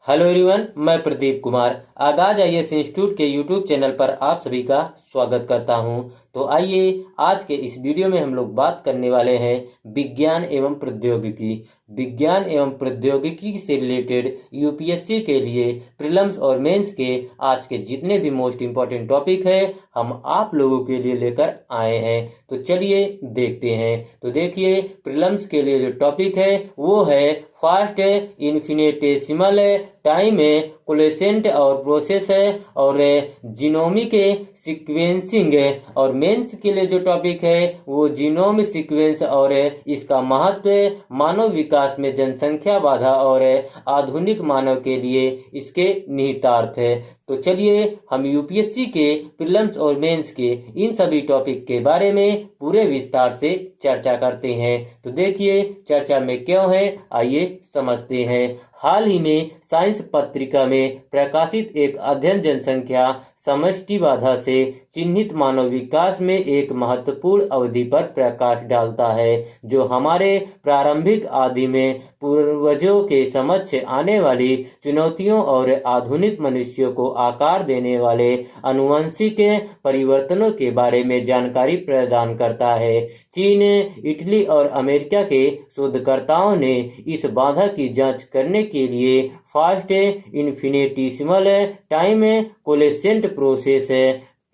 Hello everyone, मैं प्रदीप कुमार आगाज IAS institute के यूट्यूब चैनल पर आप सभी का स्वागत करता हूं। तो आइए आज के इस वीडियो में हम लोग बात करने वाले हैं विज्ञान एवं प्रौद्योगिकी। विज्ञान एवं प्रौद्योगिकी से रिलेटेड यूपीएससी के लिए प्रीलिम्स और मेंस के आज के जितने भी मोस्ट इम्पोर्टेंट टॉपिक है हम आप लोगों के लिए लेकर आए हैं। तो चलिए देखते हैं। तो देखिए, प्रीलिम्स के लिए जो टॉपिक है वो है फास्ट इन्फिनिटेसिमल टाइम है, कोलेसेंट और प्रोसेस है, और जीनोमिक सीक्वेंसिंग है। और मेंस के लिए जो टॉपिक है वो जीनोम सीक्वेंस और इसका महत्व, मानव विकास में जनसंख्या बाधा और आधुनिक मानव के लिए इसके निहितार्थ है। तो चलिए हम यूपीएससी के प्रीलिम्स और मेंस के इन सभी टॉपिक के बारे में पूरे विस्तार से चर्चा करते हैं। तो देखिए चर्चा में क्यों है, आइए समझते हैं। हाल ही में साइंस पत्रिका में प्रकाशित एक अध्ययन जनसंख्या समष्टि बाधा से चिन्हित मानव विकास में एक महत्वपूर्ण अवधि पर प्रकाश डालता है, जो हमारे प्रारंभिक आदि में पूर्वजों के समक्ष आने वाली चुनौतियों और आधुनिक मनुष्यों को आकार देने वाले आनुवंशिक परिवर्तनों के बारे में जानकारी प्रदान करता है। चीन, इटली और अमेरिका के शोधकर्ताओं ने इस बाधा की जांच करने के लिए फास्ट इन्फिनिटेसिमल टाइम कोलेसेंट प्रोसेस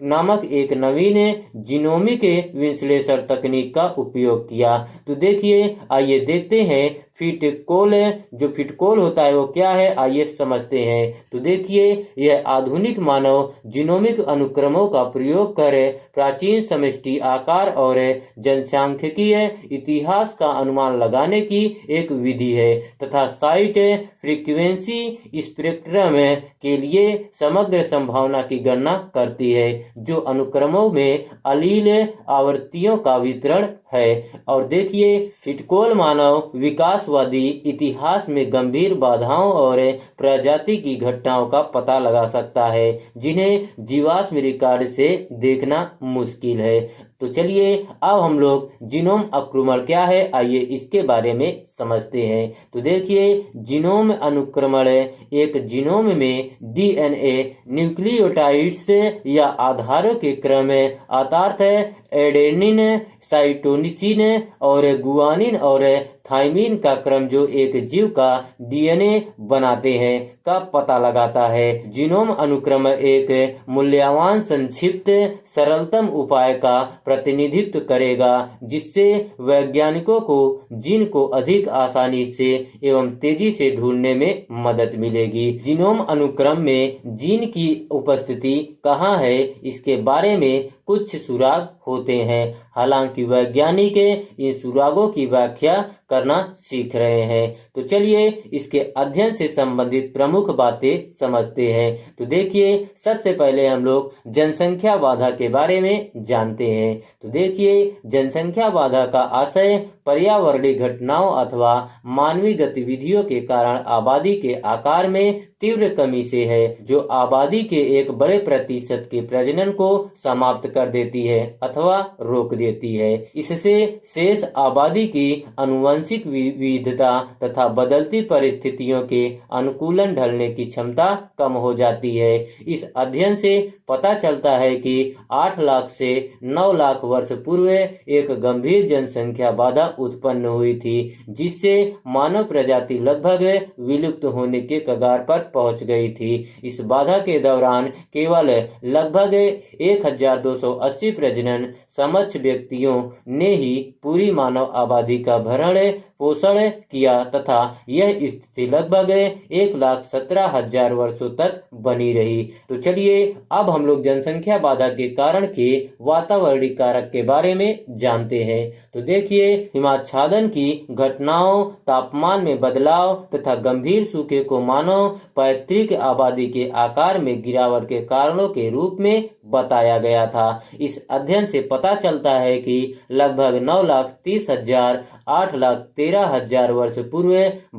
नामक एक नवीन जीनोमिक विश्लेषण तकनीक का उपयोग किया। तो देखिए आइए देखते हैं फिटकोल, जो फिटकोल होता है वो क्या है, आइए समझते हैं। तो देखिए यह आधुनिक मानव जीनोमिक अनुक्रमों का प्रयोग कर प्राचीन समष्टि आकार और जनसांख्यिकीय इतिहास का अनुमान लगाने की एक विधि है तथा साइट फ्रीक्वेंसी स्पेक्ट्रम के लिए समग्र संभावना की गणना करती है, जो अनुक्रमों में अलील आवृत्तियों का वितरण है। और देखिए फिटकोल मानव विकासवादी इतिहास में गंभीर बाधाओं और प्रजाति की घटनाओं का पता लगा सकता है, जिन्हें जीवाश्म रिकॉर्ड से देखना मुश्किल है। तो चलिए अब हम लोग जीनोम अनुक्रमण क्या है, आइए इसके बारे में समझते हैं। तो देखिए जीनोम अनुक्रमण एक जीनोम में डीएनए न्यूक्लियोटाइड्स या आधारों के क्रम अर्थात एडेनिन, साइटोसिन और गुआनिन और थाइमिन का क्रम जो एक जीव का डीएनए बनाते हैं का पता लगाता है। जीनोम अनुक्रमण एक मूल्यवान संक्षिप्त सरलतम उपाय का प्रतिनिधित्व करेगा, जिससे वैज्ञानिकों को जीन को अधिक आसानी से एवं तेजी से ढूंढने में मदद मिलेगी। जीनोम अनुक्रम में जीन की उपस्थिति कहाँ है, इसके बारे में कुछ सुराग होते हैं। हालांकि वैज्ञानिक इन सुरागों की व्याख्या करना सीख रहे हैं। तो चलिए इसके अध्ययन से संबंधित प्रमुख बातें समझते हैं। तो देखिए सबसे पहले हम लोग जनसंख्या बाधा के बारे में जानते हैं। तो देखिए जनसंख्या बाधा का आशय पर्यावरणीय घटनाओं अथवा मानवीय गतिविधियों के कारण आबादी के आकार में तीव्र कमी से है, जो आबादी के एक बड़े प्रतिशत के प्रजनन को समाप्त कर देती है अथवा रोक देती है। इससे शेष आबादी की आनुवंशिक विविधता तथा बदलती परिस्थितियों के अनुकूलन ढलने की क्षमता कम हो जाती है। इस अध्ययन से पता चलता है कि 8 लाख से 9 लाख वर्ष पूर्व एक गंभीर जनसंख्या बाधा उत्पन्न हुई थी, जिससे मानव प्रजाति लगभग विलुप्त होने के कगार पर पहुंच गई थी। इस बाधा के दौरान केवल लगभग 1280 प्रजनन समक्ष व्यक्तियों ने ही पूरी मानव आबादी का भरण पोषण किया तथा यह स्थिति लगभग 1,17,000 वर्षों तक बनी रही। तो चलिए अब हम लोग जनसंख्या बाधा के कारण के वातावरणीय कारक के बारे में जानते हैं। तो देखिए हिमाच्छादन की घटनाओं, तापमान में बदलाव तथा गंभीर सूखे को मानव पैतृक आबादी के आकार में गिरावट के कारणों के रूप में बताया गया था। इस अध्ययन से पता चलता है कि लगभग 9,30,000, 8,13,000 13,000 वर्ष पूर्व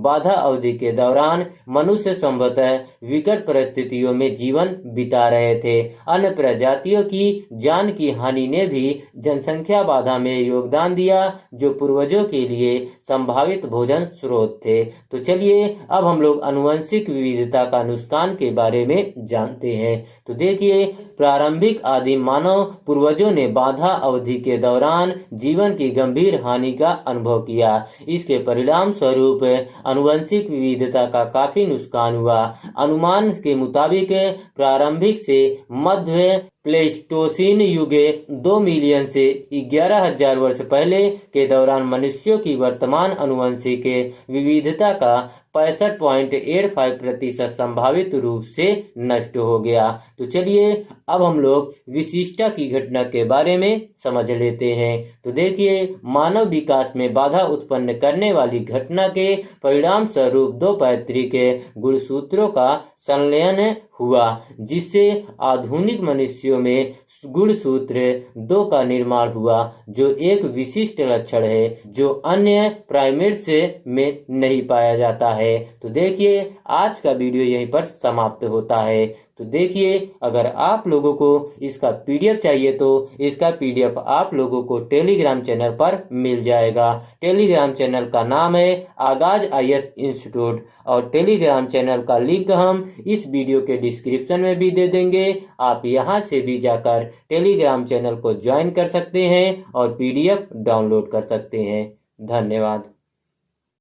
बाधा अवधि के दौरान मनुष्य संभवतः विकट परिस्थितियों में जीवन बिता रहे थे। अन्य प्रजातियों की जान की हानि ने भी जनसंख्या बाधा में योगदान दिया, जो पूर्वजों के लिए संभावित भोजन स्रोत थे। तो चलिए अब हम लोग आनुवंशिक विविधता का नुकसान के बारे में जानते हैं। तो देखिए, प्रारंभिक आदिम मानव पूर्वजों ने बाधा अवधि के दौरान जीवन की गंभीर हानि का अनुभव किया। इसके परिणाम स्वरूप आनुवंशिक विविधता का काफी नुकसान हुआ। अनुमान के मुताबिक प्रारंभिक से मध्य प्लेस्टोसीन युग 2 मिलियन से 11,000 वर्ष पहले के दौरान मनुष्यों की वर्तमान आनुवंशिक विविधता का 65.85% संभावित रूप से नष्ट हो गया। तो चलिए अब हम लोग विशिष्टता की घटना के बारे में समझ लेते हैं। तो देखिए, मानव विकास में बाधा उत्पन्न करने वाली घटना के परिणाम स्वरूप 2 पैतृक गुणसूत्रों का संलयन हुआ, जिससे आधुनिक मनुष्यों में गुणसूत्र 2 का निर्माण हुआ, जो एक विशिष्ट लक्षण है जो अन्य प्राइमेट्स में नहीं पाया जाता है। तो देखिए, आज का वीडियो यहीं पर समाप्त होता है। तो देखिए, अगर आप लोगों को इसका पीडीएफ चाहिए तो इसका पीडीएफ आप लोगों को टेलीग्राम चैनल पर मिल जाएगा। टेलीग्राम चैनल का नाम है आगाज आईएएस इंस्टीट्यूट, और टेलीग्राम चैनल का लिंक हम इस वीडियो के डिस्क्रिप्शन में भी दे देंगे। आप यहां से भी जाकर टेलीग्राम चैनल को ज्वाइन कर सकते हैं और पीडीएफ डाउनलोड कर सकते हैं। धन्यवाद।